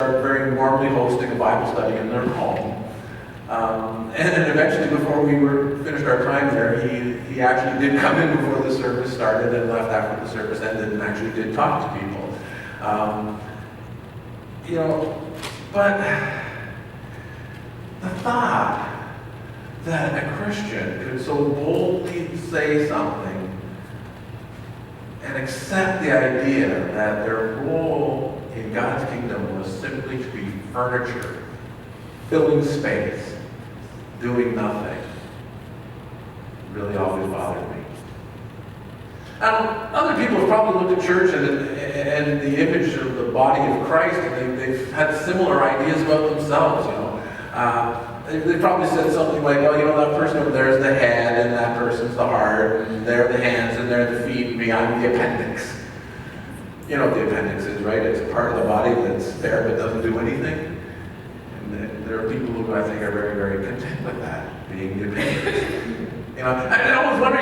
started very warmly hosting a Bible study in their home. And then eventually, before we finished our time there, he actually did come in before the service started and left after the service ended and actually did talk to people. But the thought that a Christian could so boldly say something and accept the idea that their role in God's kingdom was simply to be furniture, filling space, doing nothing, really always bothered me. Other people have probably looked at church and the image of the body of Christ, and they've had similar ideas about themselves, They probably said something like, that person over there is the head, and that person's the heart, and they're the hands, and they're the feet, and me, I'm the appendix. You know what the appendix is, right? It's a part of the body that's there but doesn't do anything. And there are people who I think are very, very content with that, being the appendix. I always wonder,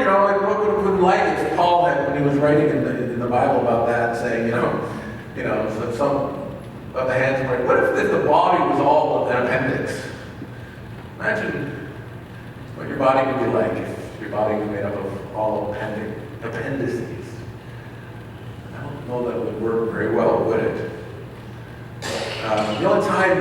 what would it been like if Paul had, when he was writing in the Bible about that, saying, so some of the hands were, what if the body was all an appendix? Imagine what your body would be like if your body was made up of all appendices. I don't know that would work very well, would it? The only time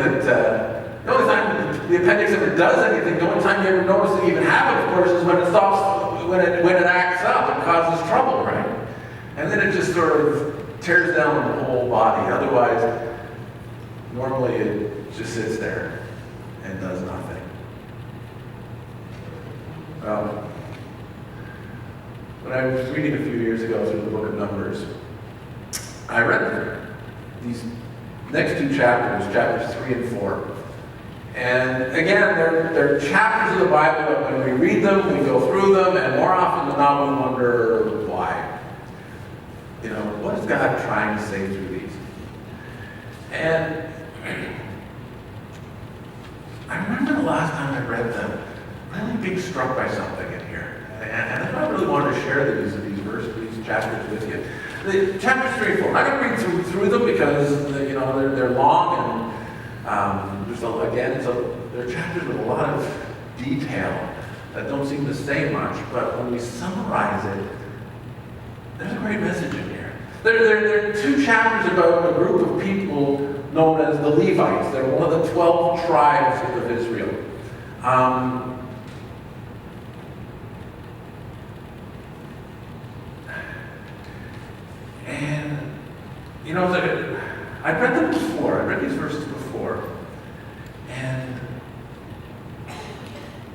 the appendix ever does anything, the only time you ever notice it even happen, of course, is when it stops, when it acts up and causes trouble, right? And then it just sort of tears down the whole body. Otherwise, normally it just sits there and does nothing. When I was reading a few years ago through the book of Numbers, I read these next two chapters, chapters 3 and 4. And again, they're chapters of the Bible that when we read them, we go through them, and more often than not, we wonder why. What is God trying to say through these? And I remember the last time I read them, really being struck by something in here. And I really wanted to share these chapters with you. The chapters 3 and 4, I'm going to read through them because they're long and they're chapters with a lot of detail that don't seem to say much, but when we summarize it, there's a great message in here. There are two chapters about a group of people known as the Levites. They're one of the 12 tribes of Israel. I've read them before. I read these verses before. And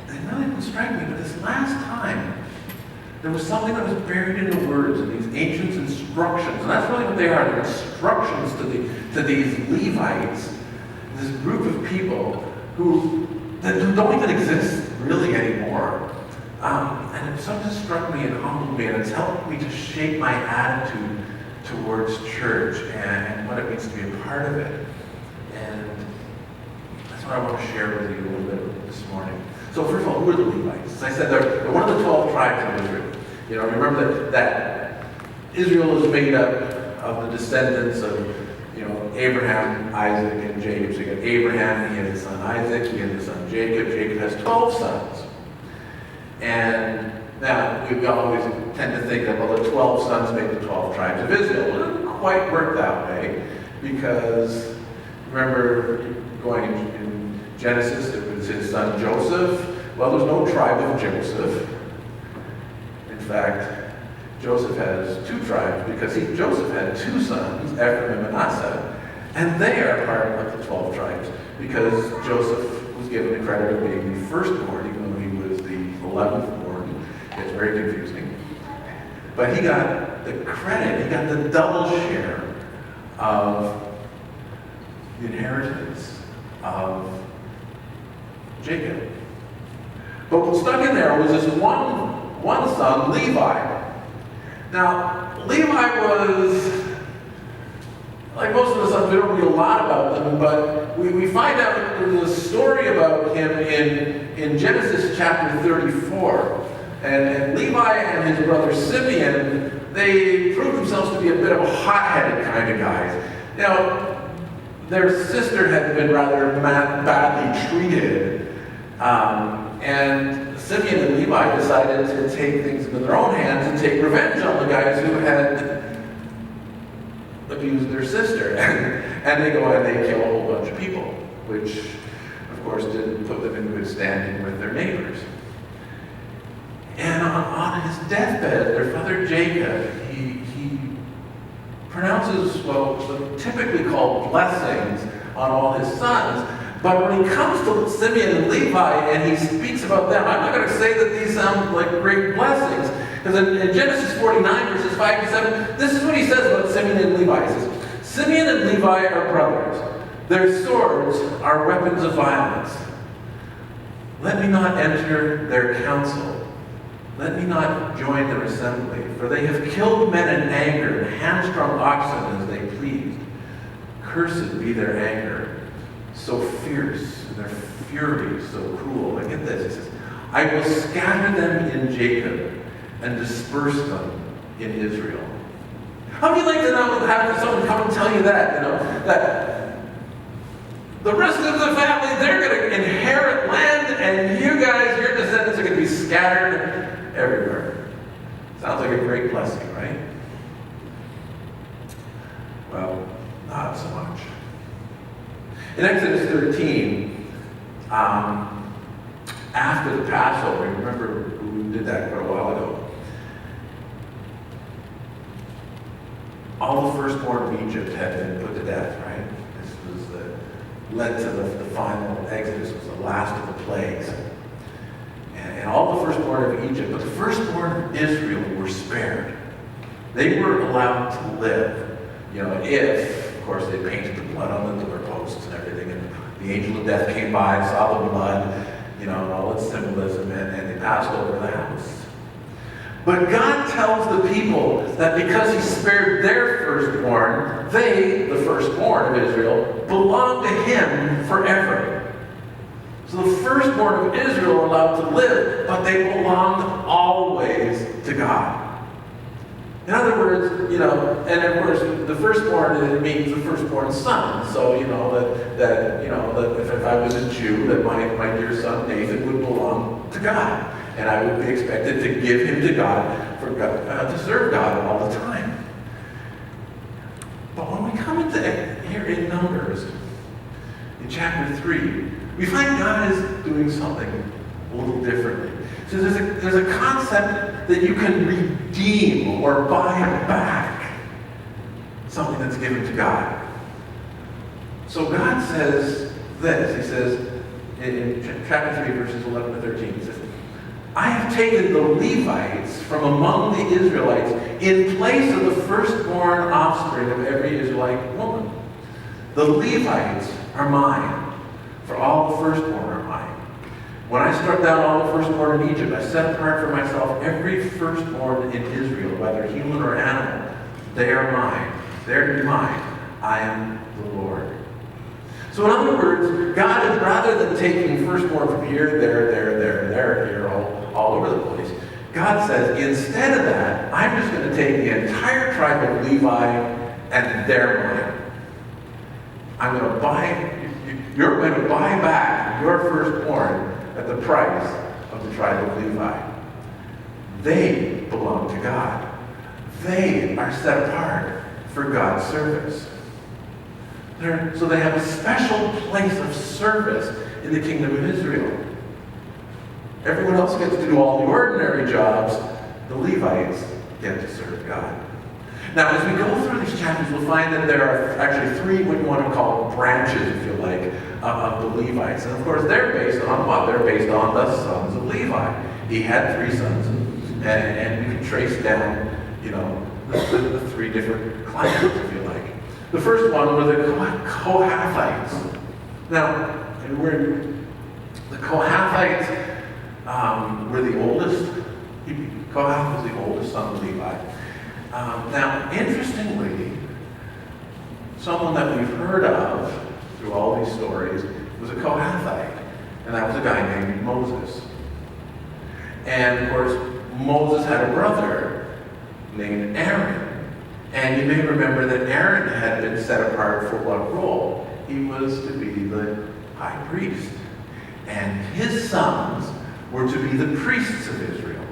they really didn't strike me. But this last time, there was something that was buried in the words and these ancient instructions. And that's really what they are. They're instructions to these Levites, this group of people who don't even exist really anymore. And it something struck me and humbled me, and it's helped me to shape my attitude towards church and what it means to be a part of it. And that's what I want to share with you a little bit this morning. So first of all, who are the Levites? As I said, they're one of the 12 tribes of Israel. Remember that Israel is made up of the descendants of Abraham, Isaac, and Jacob. So you got Abraham, he had his son Isaac, he had his son Jacob. Jacob has 12 sons. And now, we always tend to think that, the 12 sons make the 12 tribes of Israel. Well, it doesn't quite work that way, because remember going in Genesis, it was his son Joseph. Well, there's no tribe of Joseph. In fact, Joseph has two tribes, because Joseph had two sons, Ephraim and Manasseh, and they are part of the 12 tribes, because Joseph was given the credit of being the firstborn, even though he was the 11th born. It's very confusing. But he got the credit, he got the double share of the inheritance of Jacob. But what stuck in there was this one son, Levi. Now, Levi was, like most of the sons, we don't read a lot about them, but we find out that there's a story about him in Genesis chapter 34. And Levi and his brother Simeon, they proved themselves to be a bit of a hot-headed kind of guys. their sister had been rather badly treated, and Simeon and Levi decided to take things into their own hands and take revenge on the guys who had abused their sister. And they go and they kill a whole bunch of people, which, of course, didn't put them in good standing with their neighbors. And on his deathbed, their father Jacob, he pronounces, well, typically called blessings on all his sons. But when he comes to Simeon and Levi and he speaks about them, I'm not going to say that these sound like great blessings. Because in Genesis 49, verses 5 to 7, this is what he says about Simeon and Levi. He says, Simeon and Levi are brothers. Their swords are weapons of violence. Let me not enter their council. Let me not join their assembly. For they have killed men in anger and hamstrung oxen as they pleased. Cursed be their anger, so fierce, and their fury so cruel. And get this, he says, I will scatter them in Jacob and disperse them in Israel. How would you like to know, have someone come and tell you that, that the rest of the family, they're going to inherit land, and you guys, your descendants, are going to be scattered everywhere. Sounds like a great blessing, right? Well, not so much. In Exodus 13, after the Passover, remember we did that quite a while ago, all the firstborn of Egypt had been put to death, right? This was led to the final Exodus, was the last of the plagues. And all the firstborn of Egypt, but the firstborn of Israel were spared. They were allowed to live, if, of course, they painted the blood on the doorposts and everything, and the angel of death came by and saw the blood, and all its symbolism, and they passed over the house. But God tells the people that because he spared their firstborn, they, the firstborn of Israel, belong to him forever. So the firstborn of Israel are allowed to live, but they belong always to God. In other words, and of course, the firstborn, it means the firstborn son. So, that if I was a Jew, that my dear son Nathan would belong to God. And I would be expected to give him to God, to serve God all the time. But when we come into here in Numbers, in chapter 3, we find God is doing something a little differently. So there's a concept that you can redeem or buy back something that's given to God. So God says this. He says in chapter 3, verses 11 to 13, he says, I have taken the Levites from among the Israelites in place of the firstborn offspring of every Israelite woman. The Levites are mine, for all the firstborn are mine. When I struck down all the firstborn in Egypt, I set apart for myself every firstborn in Israel, whether human or animal. They are mine. They're mine. I am the Lord. So in other words, God is, rather than taking firstborn from here, there, here, all over the place, God says, instead of that, I'm just going to take the entire tribe of Levi and they're mine. You're going to buy back your firstborn at the price of the tribe of Levi. They belong to God. They are set apart for God's service. So they have a special place of service in the kingdom of Israel. Everyone else gets to do all the ordinary jobs. The Levites get to serve God. Now, as we go through these chapters, we'll find that there are actually three, what you want to call branches, if you like, of the Levites. And of course, they're based on what? They're based on the sons of Levi. He had three sons, and you can trace down, the three different clans, if you like. The first one were the Kohathites. Now, the Kohathites were the oldest. Kohath was the oldest son of Levi. Now, interestingly, someone that we've heard of through all these stories was a Kohathite, and that was a guy named Moses. And of course, Moses had a brother named Aaron. And you may remember that Aaron had been set apart for what role? he was to be the high priest. And his sons were to be the priests of Israel.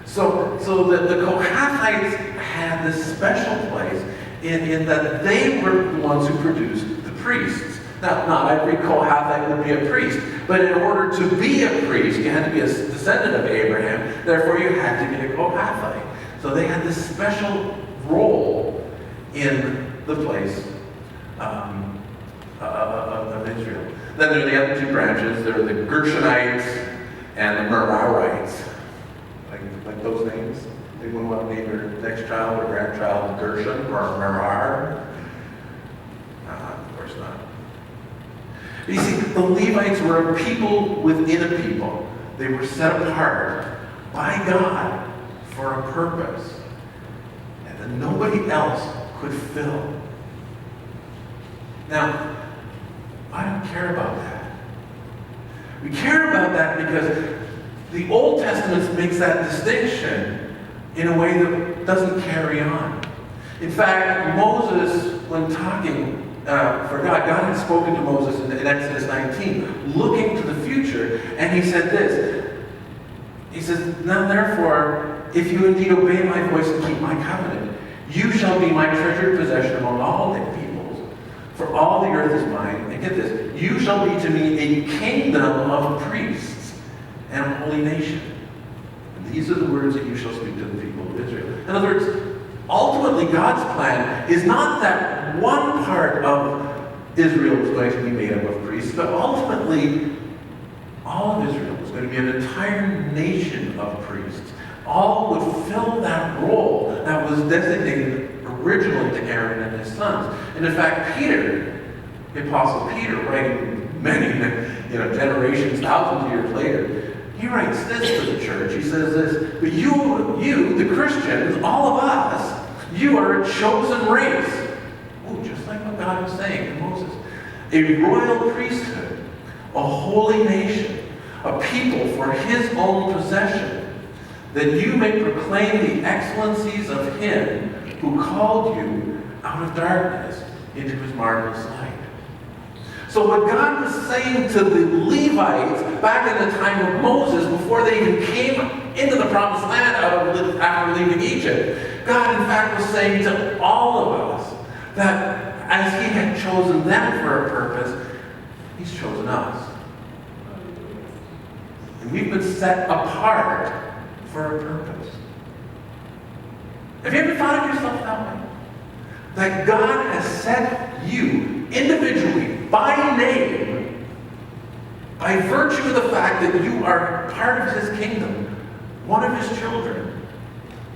So the Kohathites had this special place in that they were the ones who produced the priests. Now, not every Kohathite would be a priest, but in order to be a priest, you had to be a descendant of Abraham. Therefore, you had to be a Kohathite. So they had this special role in the place of Israel. Then there are the other two branches. There are the Gershonites and the Merarites. Like those names? Anyone want to name their next child or grandchild Gershon or Merar? Of course not. But you see, the Levites were a people within a people. They were set apart by God for a purpose and that nobody else could fill. Now, I don't care about that. We care about that because the Old Testament makes that distinction in a way that doesn't carry on. In fact, Moses, when talking for God had spoken to Moses in Exodus 19, looking to the future, and he said this. He says, "Now therefore, if you indeed obey my voice and keep my covenant, you shall be my treasured possession among all the peoples, for all the earth is mine." And get this, "You shall be to me a kingdom of priests and a holy nation. And these are the words that you shall speak to the people of Israel." In other words, ultimately God's plan is not that one part of Israel is going to be made up of priests, but ultimately all of Israel was going to be an entire nation of priests. All would fill that role that was designated originally to Aaron and his sons. And in fact, Peter, the Apostle Peter, writing many generations, thousands of years later, he writes this to the church. He says this, "But you, the Christians, all of us, you are a chosen race." Ooh, just like what God was saying to Moses. "A royal priesthood, a holy nation, a people for his own possession, that you may proclaim the excellencies of him who called you out of darkness into his marvelous light." So what God was saying to the Levites back in the time of Moses, before they even came into the promised land after leaving Egypt, God in fact was saying to all of us that as he had chosen them for a purpose, he's chosen us. And we've been set apart for a purpose. Have you ever thought of yourself that way? That God has set you individually, by name, by virtue of the fact that you are part of his kingdom, one of his children,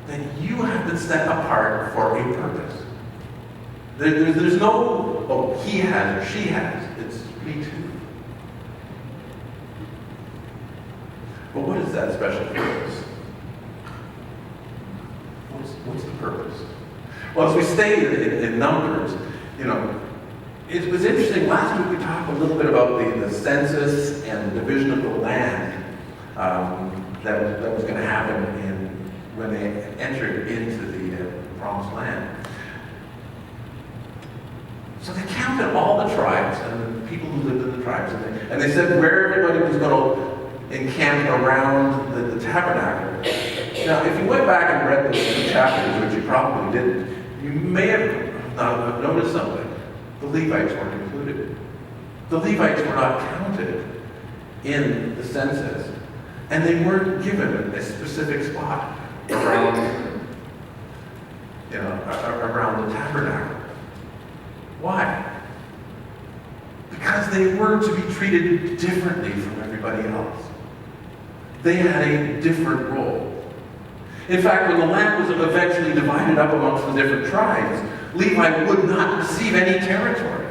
that you have been set apart for a purpose. There's no, oh, he has or she has. It's me too. But what is that special purpose? What's the purpose? Well, as we stay in Numbers, it was interesting. Last week we talked a little bit about the census and the division of the land that was going to happen when they entered into the promised land. So they counted all the tribes and the people who lived in the tribes, and they said where everybody was going to encamp around the tabernacle. Now, if you went back and read those two chapters, which you probably didn't, you may have noticed something. The Levites weren't included. The Levites were not counted in the census, and they weren't given a specific spot around the tabernacle. Why? Because they were to be treated differently from everybody else. They had a different role. In fact, when the land was eventually divided up amongst the different tribes, Levi would not receive any territory.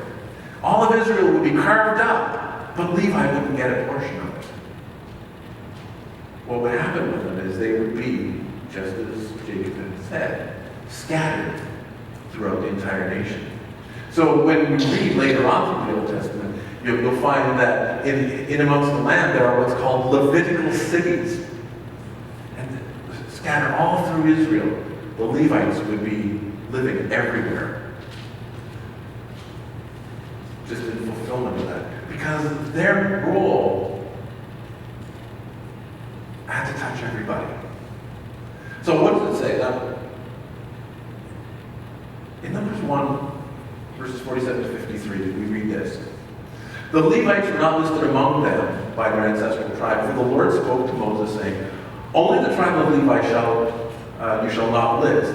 All of Israel would be carved up, but Levi wouldn't get a portion of it. What would happen with them is they would be, just as Jacob had said, scattered throughout the entire nation. So when we read later on from the Old Testament, you'll find that in amongst the land there are what's called Levitical cities. And scattered all through Israel, the Levites would be living everywhere. just in fulfillment of that. Because their role had to touch everybody. So what does it say? Now, in Numbers 1, verses 47 to 53, we read this. The Levites were not listed among them by their ancestral tribe, for the Lord spoke to Moses, saying, only the tribe of Levi you shall not list,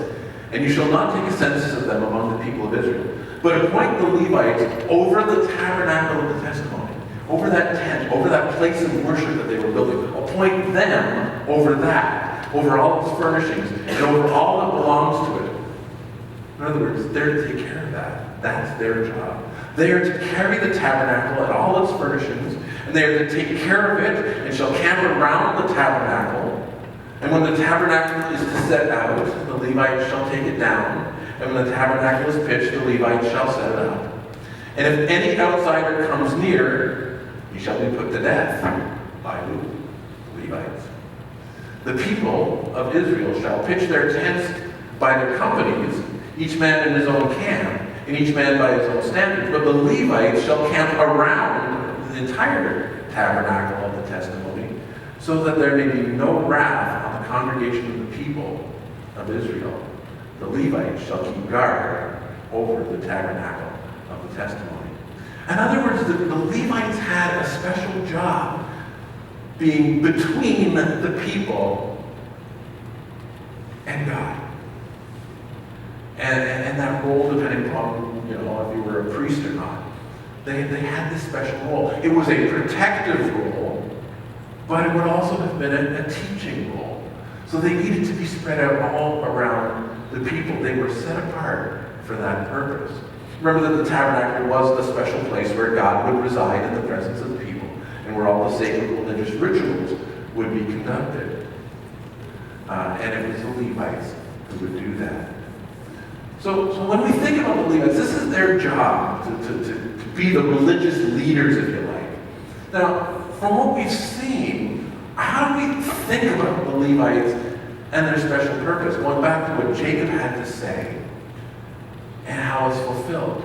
and you shall not take a census of them among the people of Israel. But appoint the Levites over the tabernacle of the testimony, over that tent, over that place of worship that they were building. Appoint them over that, over all its furnishings, and over all that belongs to it. In other words, they're to take care of that. That's their job. They are to carry the tabernacle and all its furnishings, and they are to take care of it, and shall camp around the tabernacle. And when the tabernacle is to set out, the Levites shall take it down. And when the tabernacle is pitched, the Levites shall set it up. And if any outsider comes near, he shall be put to death. By who? Levites. The people of Israel shall pitch their tents by their companies, each man in his own camp, and each man by his own standards. But the Levites shall camp around the entire tabernacle of the testimony, so that there may be no wrath on the congregation of the people of Israel. The Levites shall keep guard over the tabernacle of the testimony. In other words, the Levites had a special job being between the people and God. And that role, depending upon, if you were a priest or not, they had this special role. It was a protective role, but it would also have been a teaching role. So they needed to be spread out all around the people. They were set apart for that purpose. Remember that the tabernacle was the special place where God would reside in the presence of the people, and where all the sacred religious rituals would be conducted. And it was the Levites who would do that. So when we think about the Levites, this is their job to be the religious leaders, if you like. Now, from what we've seen, how do we think about the Levites and their special purpose? Going back to what Jacob had to say and how it's fulfilled.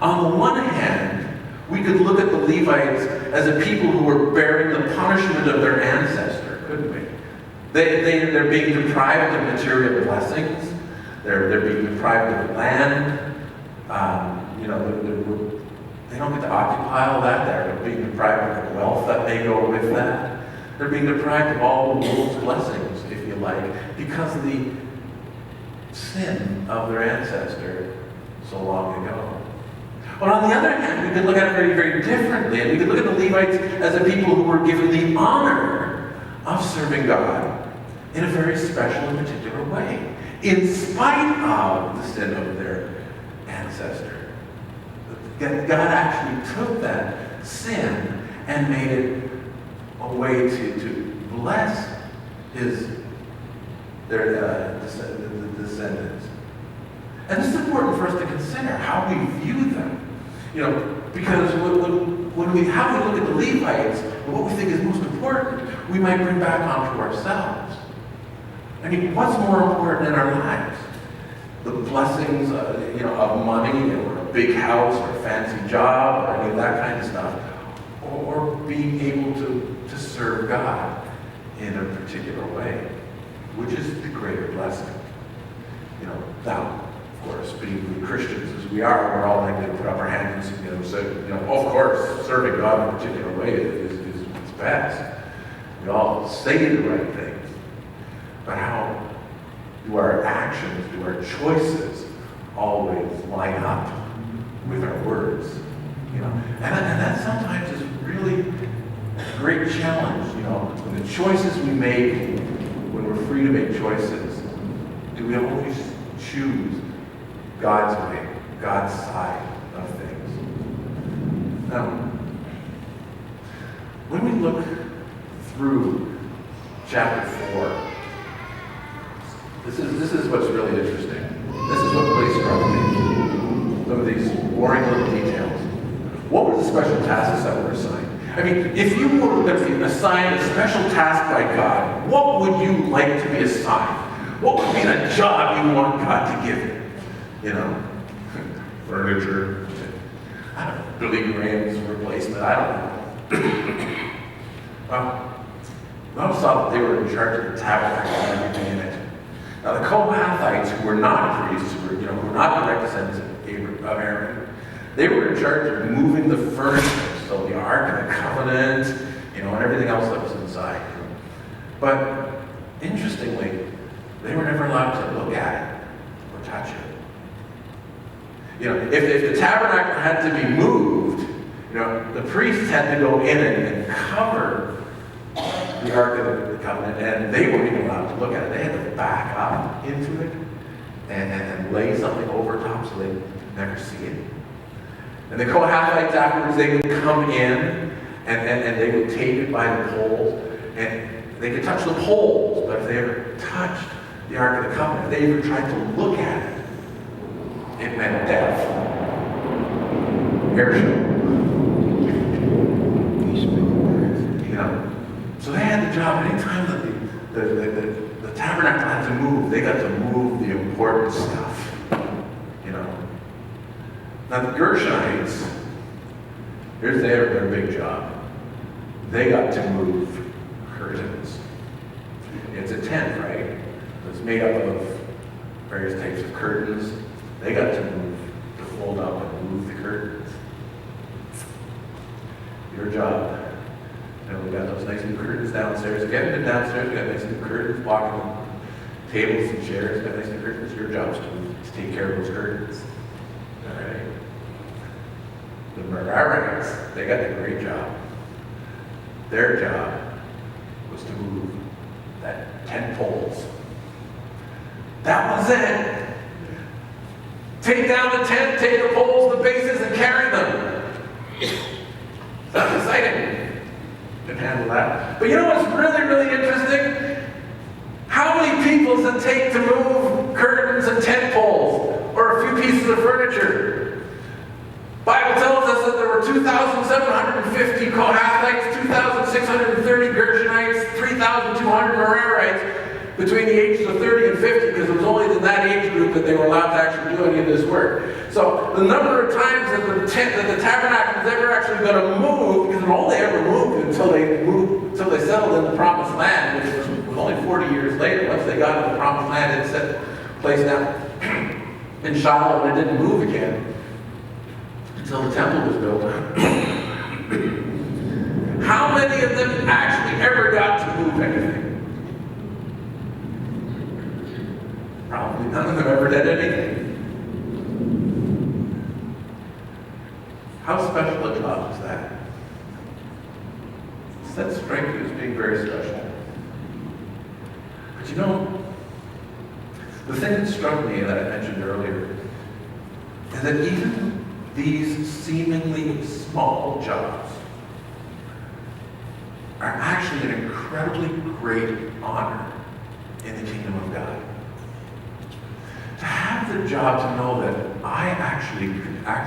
On the one hand, we could look at the Levites as a people who were bearing the punishment of their ancestor, couldn't we? They're being deprived of material blessings. They're being deprived of land. They don't get to occupy all that. They're being deprived of the wealth that may go with that. They're being deprived of all the world's blessings, if you like, because of the sin of their ancestor so long ago. But on the other hand, we could look at it very, very differently, and we could look at the Levites as a people who were given the honor of serving God in a very special and particular way, in spite of the sin of their ancestor. God actually took that sin and made it a way to bless their descendants. And this is important for us to consider how we view them. Because how we look at the Levites, and what we think is most important, we might bring back onto ourselves. What's more important in our lives? The blessings, of money, or a big house, or a fancy job, or any of that kind of stuff, or being able to serve God in a particular way, which is the greater blessing. Now, of course, being good Christians as we are, we're all likely to put up our hands and say, of course, serving God in a particular way is best. We all say the right things. But how do our actions, do our choices always line up with our words? And that sometimes is really a great challenge. When the choices we make, when we're free to make choices, do we always choose God's way, God's side of things? Now, when we look through chapter 4, this is what's really interesting. This is what really struck me. Some of these boring little details. What were the special tasks that were assigned? If you were going to be assigned a special task by God, what would you like to be assigned? What would be the job you want God to give you? Furniture, Billy Graham's replacement, I don't know. Well, notice that they were in charge of the tabernacle and everything in it. Now the Kohathites, who were not priests, who were not direct descendants of Aaron, they were in charge of moving the furniture, so the Ark of the Covenant, and everything else that was inside. But interestingly, they were never allowed to look at it or touch it. If the tabernacle had to be moved, the priests had to go in and cover the Ark of the Covenant, and they weren't even allowed to look at it. They had to back up into it and lay something over top so they'd never see it. And the Kohathites afterwards, they would come in and they would take it by the poles, and they could touch the poles, but if they ever touched the Ark of the Covenant, if they ever tried to look at it, it meant death. Airship. So they had the job. Anytime that the tabernacle had to move, they got to move the important stuff. Now the Gershonites, here's their big job. They got to move curtains. It's a tent, right? It's made up of various types of curtains. They got to fold up and move the curtains. Your job. We got those nice new curtains downstairs. If you haven't been downstairs, we got nice new curtains blocking the tables and chairs. We got nice new curtains. Your job is to take care of those curtains. All right. The Merarites, they got a great job. Their job was to move that 10 poles. That was it. Take down the tent, take the poles, the bases, and carry them. That's exciting. Can handle that. But what's really, really interesting? How many people does it take to move curtains and tent poles, or a few pieces of furniture? Bible tells us that there were 2,750 Kohathites, 2,630 Gershonites, 3,200 Merarites between the ages of 30 and 50, because it was only in that age group that they were allowed to actually do any of this work. So the number of times that the tabernacle was ever actually going to move, because it only ever moved until they settled in the Promised Land, which was only 40 years later. Once they got to the Promised Land, it set place down in Shiloh, and it didn't move again until the temple was built. How many of them actually ever got to move anything? Probably none of them ever did anything. How special a job is that? That strike you as being very special. But the thing that struck me that I mentioned earlier is that even these seemingly small jobs are actually an incredibly great honor in the kingdom of God. To have the job to know that I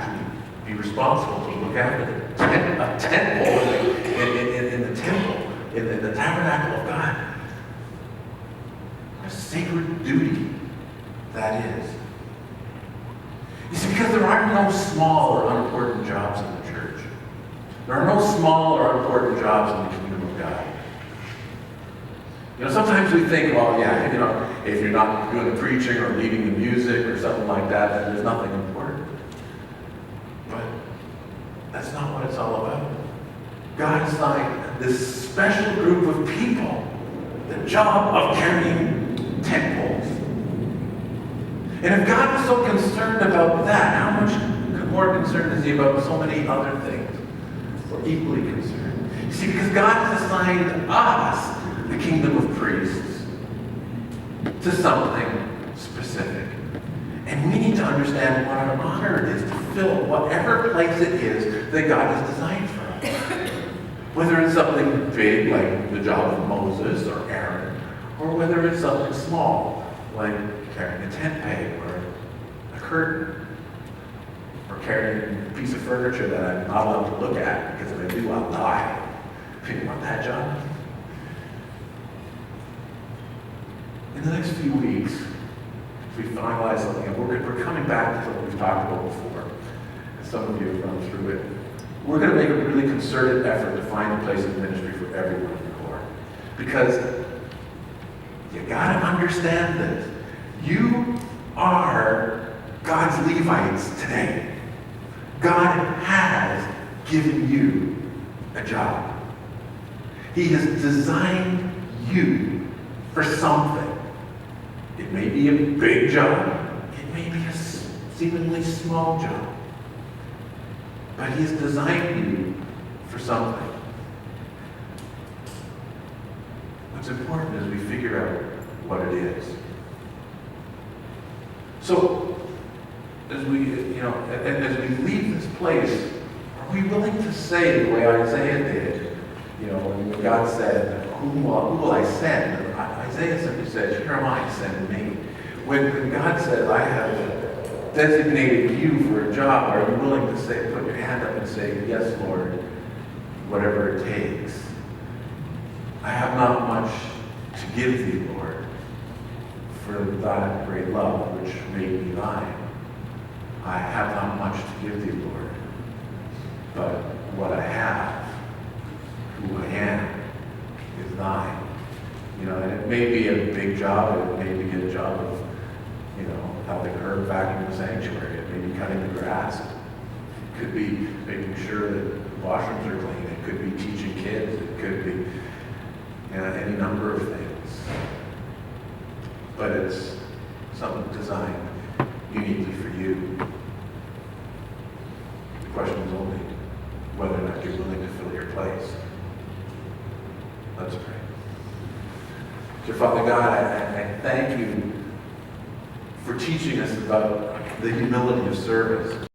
could be responsible to look after a tent pole in the temple, in the tabernacle of God. What a sacred duty that is. You see, because there are no small or unimportant jobs in the church. There are no small or unimportant jobs in the kingdom of God. Sometimes we think, well, yeah, if you're not doing the preaching or leading the music or something like that, then there's nothing important. But that's not what it's all about. God assigned this special group of people the job of carrying tent poles. And if God was so concerned about that, how much more concerned is he about so many other things? Or equally concerned. You see, because God has assigned us the kingdom of priests to something specific. And we need to understand what an honor it is to fill whatever place it is that God has designed for us. Whether it's something big, like the job of Moses or Aaron, or whether it's something small, like carrying a tent peg or a curtain, or carrying a piece of furniture that I'm not allowed to look at, because if I do, I'll die. If you want that job? In the next few weeks, if we finalize something, and we're coming back to what we've talked about before. Some of you have gone through it. we're going to make a really concerted effort to find a place of ministry for everyone in the Corps. Because you got to understand this. You are God's Levites today. God has given you a job. He has designed you for something. It may be a big job. It may be a seemingly small job. But He has designed you for something. What's important is we figure out what it is. So, as we leave this place, are we willing to say the way Isaiah did? When God said, "Who will I send?" Isaiah simply said, "Here am I, send me." When God said, "I have designated you for a job," are you willing to say, put your hand up and say, "Yes, Lord, whatever it takes. I have not much to give thee, Lord, for thy great love which made me thine. I have not much to give thee, Lord, but what I have, who I am, is thine." And it may be a big job. It may be a job of, helping Herb vacuum the sanctuary. It may be cutting the grass. It could be making sure that the washrooms are clean. It could be teaching kids. It could be any number of things. But it's something designed uniquely for you. The question is only whether or not you're willing to fill your place. Let's pray. Dear Father God, I thank you for teaching us about the humility of service.